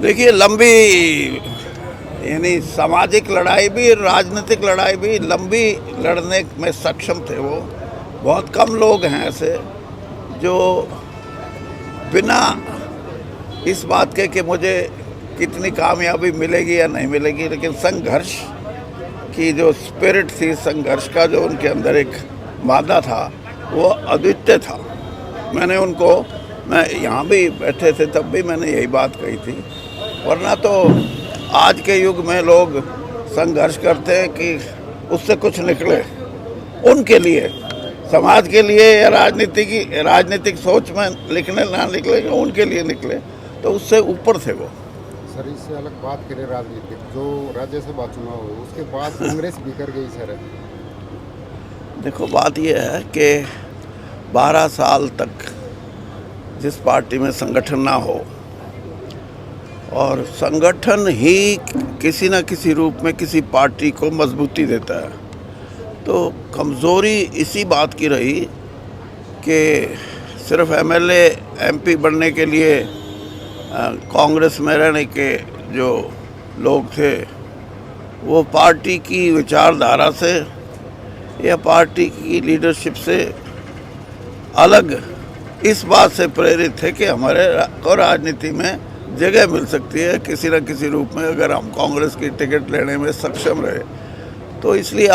देखिए, लंबी यानी सामाजिक लड़ाई भी, राजनीतिक लड़ाई भी लंबी लड़ने में सक्षम थे वो। बहुत कम लोग हैं ऐसे जो बिना इस बात के कि मुझे कितनी कामयाबी मिलेगी या नहीं मिलेगी, लेकिन संघर्ष की जो स्पिरिट थी, संघर्ष का जो उनके अंदर एक मादा था, वो अद्वितीय था। मैं यहाँ भी बैठे थे तब भी मैंने यही बात कही थी। वरना तो आज के युग में लोग संघर्ष करते हैं कि उससे कुछ निकले, उनके लिए, समाज के लिए या राजनीतिक सोच में निकले ना निकले, उनके लिए निकले, तो उससे ऊपर थे वो। सर, इससे अलग बात करें राजनीतिक, जो राज्यसभा चुनाव हो उसके बाद कांग्रेस बिखर गई सर। देखो, बात यह है कि 12 साल तक जिस पार्टी में संगठन ना हो, और संगठन ही किसी न किसी रूप में किसी पार्टी को मजबूती देता है, तो कमज़ोरी इसी बात की रही कि सिर्फ एमएलए एमपी बनने के लिए कांग्रेस में रहने के जो लोग थे, वो पार्टी की विचारधारा से या पार्टी की लीडरशिप से अलग इस बात से प्रेरित थे कि हमारे को राजनीति में जगह मिल सकती है किसी न किसी रूप में, अगर हम कांग्रेस की टिकट लेने में सक्षम रहे। तो इसलिए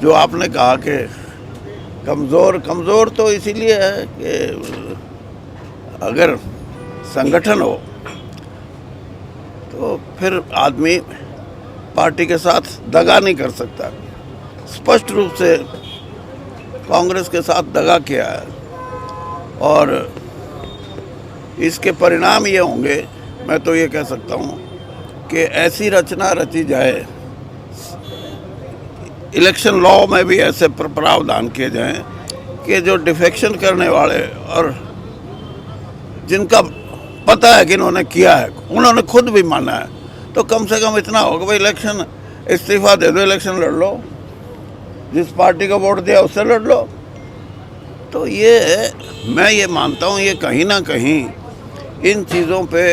जो आपने कहा कि कमज़ोर तो इसीलिए है कि अगर संगठन हो तो फिर आदमी पार्टी के साथ दगा नहीं कर सकता। स्पष्ट रूप से कांग्रेस के साथ दगा किया है, और इसके परिणाम ये होंगे, मैं तो ये कह सकता हूँ कि ऐसी रचना रची जाए, इलेक्शन लॉ में भी ऐसे प्रावधान किए जाएं कि जो डिफेक्शन करने वाले और जिनका पता है कि इन्होंने किया है, उन्होंने खुद भी माना है, तो कम से कम इतना होगा भाई इलेक्शन इस्तीफा दे दो, इलेक्शन लड़ लो, जिस पार्टी को वोट दिया उससे लड़ लो। तो मैं ये मानता हूँ, ये कहीं ना कहीं इन चीज़ों पे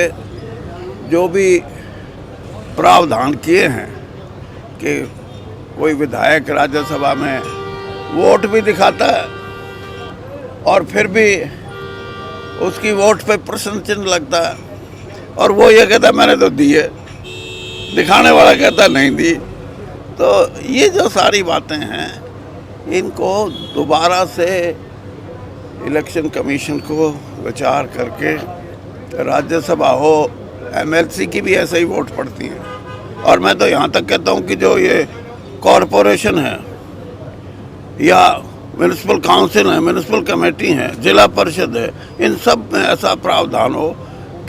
जो भी प्रावधान किए हैं कि कोई विधायक राज्यसभा में वोट भी दिखाता है और फिर भी उसकी वोट पे प्रश्न चिन्ह लगता है, और वो ये कहता है मैंने तो दी है, दिखाने वाला कहता नहीं दी। तो ये जो सारी बातें हैं, इनको दोबारा से इलेक्शन कमीशन को विचार करके, राज्यसभा हो, एमएलसी की भी ऐसे ही वोट पड़ती हैं, और मैं तो यहाँ तक कहता हूँ कि जो ये कॉरपोरेशन है या म्यूनिसिपल काउंसिल है, म्यूनिसिपल कमेटी है, जिला परिषद है, इन सब में ऐसा प्रावधान हो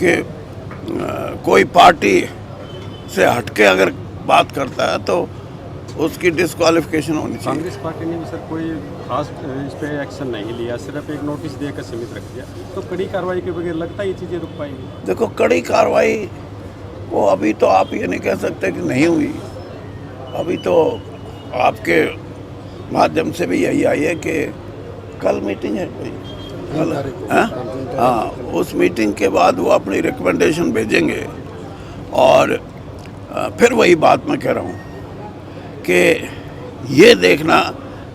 कि कोई पार्टी से हटके अगर बात करता है तो उसकी डिस्क्वालिफिकेशन होनी चाहिए। कांग्रेस पार्टी ने भी सर कोई खास इस पर एक्शन नहीं लिया, सिर्फ एक नोटिस देकर सीमित रख दिया, तो कड़ी कार्रवाई के बगैर लगता है ये चीज़ें रुक पाएंगी? देखो, कड़ी कार्रवाई वो अभी तो आप ये नहीं कह सकते कि नहीं हुई। अभी तो आपके माध्यम से भी यही आई है कि कल मीटिंग है कोई, हाँ, उस मीटिंग के बाद वो अपनी रिकमेंडेशन भेजेंगे, और फिर वही बात मैं कह रहा हूँ कि ये देखना,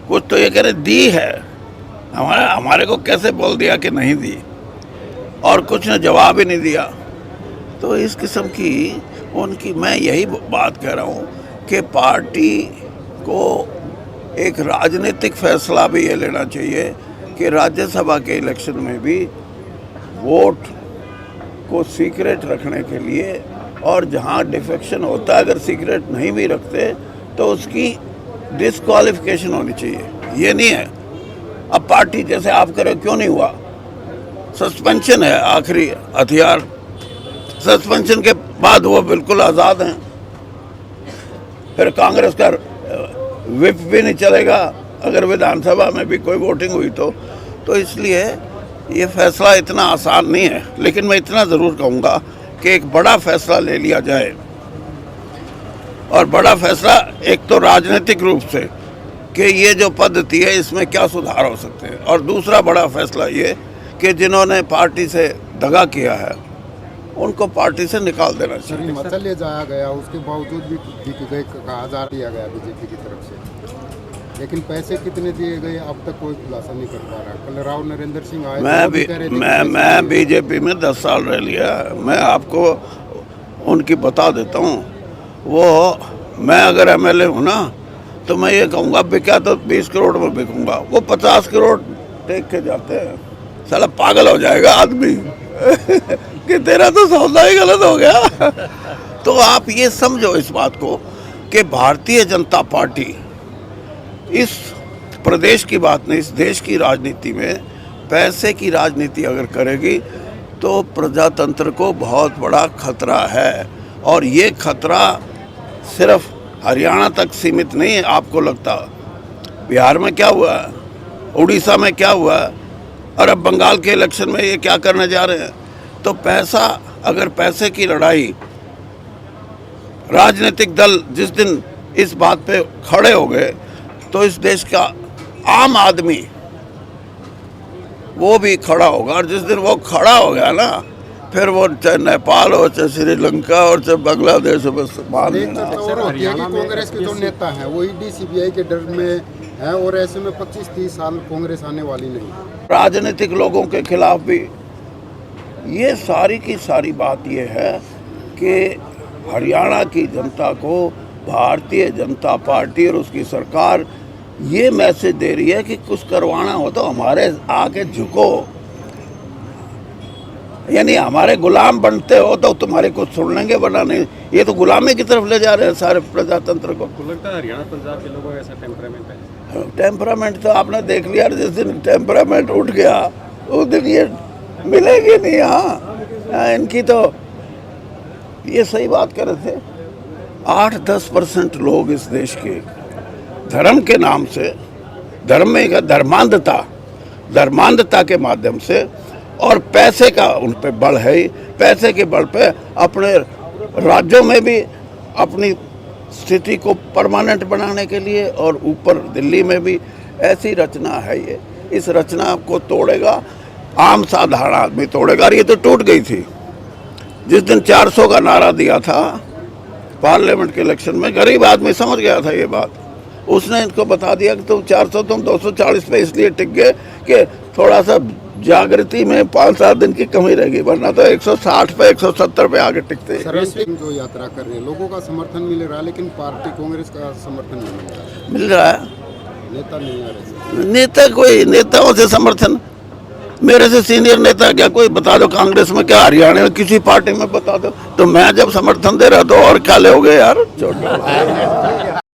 कुछ तो ये कह रहे दी है, हमारे को कैसे बोल दिया कि नहीं दी, और कुछ ने जवाब ही नहीं दिया। तो इस किस्म की उनकी, मैं यही बात कह रहा हूँ कि पार्टी को एक राजनीतिक फैसला भी ये लेना चाहिए कि राज्यसभा के इलेक्शन में भी वोट को सीक्रेट रखने के लिए, और जहाँ डिफेक्शन होता है अगर सीक्रेट नहीं भी रखते तो उसकी डिस्क्वालिफिकेशन होनी चाहिए। ये नहीं है अब पार्टी जैसे आप करें, क्यों नहीं हुआ, सस्पेंशन है आखिरी हथियार, सस्पेंशन के बाद वो बिल्कुल आज़ाद हैं, फिर कांग्रेस का विप भी नहीं चलेगा अगर विधानसभा में भी कोई वोटिंग हुई तो इसलिए ये फैसला इतना आसान नहीं है। लेकिन मैं इतना ज़रूर कहूँगा कि एक बड़ा फैसला ले लिया जाए, और बड़ा फैसला एक तो राजनीतिक रूप से कि ये जो पद्धति है इसमें क्या सुधार हो सकते हैं, और दूसरा बड़ा फैसला ये कि जिन्होंने पार्टी से दगा किया है उनको पार्टी से निकाल देना चाहिए। सर हिमाचल ले जाया गया, उसके बावजूद भी बिक गए, कहा जा दिया गया बीजेपी की तरफ से, लेकिन पैसे कितने दिए गए अब तक कोई खुलासा नहीं कर पा रहा। कल राव नरेंद्र सिंह आए, मैं तो वो भी कह रहे थे कि मैं बीजेपी में 10 साल रह लिया। मैं आपको उनकी बता देता हूँ। वो मैं अगर एमएलए हूँ ना, तो मैं ये कहूँगा बिका तो 20 करोड़ में बिकूंगा, वो 50 करोड़ टेक के जाते हैं। साला पागल हो जाएगा आदमी कि तेरा तो सौदा ही गलत हो गया। तो आप ये समझो इस बात को कि भारतीय जनता पार्टी इस प्रदेश की बात नहीं, इस देश की राजनीति में पैसे की राजनीति अगर करेगी तो प्रजातंत्र को बहुत बड़ा खतरा है। और ये खतरा सिर्फ हरियाणा तक सीमित नहीं है। आपको लगता बिहार में क्या हुआ, उड़ीसा में क्या हुआ, और अब बंगाल के इलेक्शन में ये क्या करने जा रहे हैं। तो पैसा, अगर पैसे की लड़ाई, राजनीतिक दल जिस दिन इस बात पे खड़े हो गए तो इस देश का आम आदमी वो भी खड़ा होगा। और जिस दिन वो खड़ा हो गया ना, फिर वो चाहे नेपाल हो, चाहे श्रीलंका और चाहे बांग्लादेश हो, बस मान एक लेना। चर्चा और होती है कि कांग्रेस के जो नेता हैं वो ईडी सीबीआई के डर में है, और ऐसे में 25-30 साल कांग्रेस आने वाली नहीं। राजनीतिक लोगों के खिलाफ भी ये सारी की सारी बात ये है कि हरियाणा की जनता को भारतीय जनता पार्टी और उसकी सरकार ये मैसेज दे रही है कि कुछ करवाना हो तो हमारे आके झुको, यानी हमारे गुलाम बनते हो तो तुम्हारे कुछ सुन लेंगे, वरना नहीं। ये तो गुलामी की तरफ ले जा रहे हैं सारे प्रजातंत्र को। आपको लगता है हरियाणा पंजाब के लोगों का ऐसा टेम्परामेंट है? टेम्परामेंट तो आपने देख लिया, जिस दिन टेम्परामेंट उठ गया उस दिन ये मिलेगी नहीं। हाँ, इनकी तो ये सही बात कर रहे थे। 8-10% लोग इस देश के धर्म के नाम से, धर्म में का धर्मांधता के माध्यम से और पैसे का उन पे बल है ही, पैसे के बल पे अपने राज्यों में भी अपनी स्थिति को परमानेंट बनाने के लिए, और ऊपर दिल्ली में भी ऐसी रचना है। ये इस रचना को तोड़ेगा आम साधारण आदमी तोड़ेगा। और ये तो टूट गई थी जिस दिन 400 का नारा दिया था पार्लियामेंट के इलेक्शन में। गरीब आदमी समझ गया था ये बात, उसने इनको बता दिया कि तुम 400, तुम 240 पे इसलिए टिक गए कि थोड़ा सा जागृति में 5-7 दिन की कमी रहेगी, वरना तो 160 पे 170 पे आगे टिकते। शरण सिंह जो यात्रा कर रहे हैं, लोगों का समर्थन मिल रहा है, लेकिन पार्टी कांग्रेस का समर्थन नहीं मिल रहा है। नेता नहीं आ रहे। नेता, कोई नेताओं से समर्थन, मेरे से सीनियर नेता क्या कोई बता दो कांग्रेस में, क्या हरियाणा में किसी पार्टी में बता दो। तो मैं जब समर्थन दे रहा तो और क्या ले हो गए यार।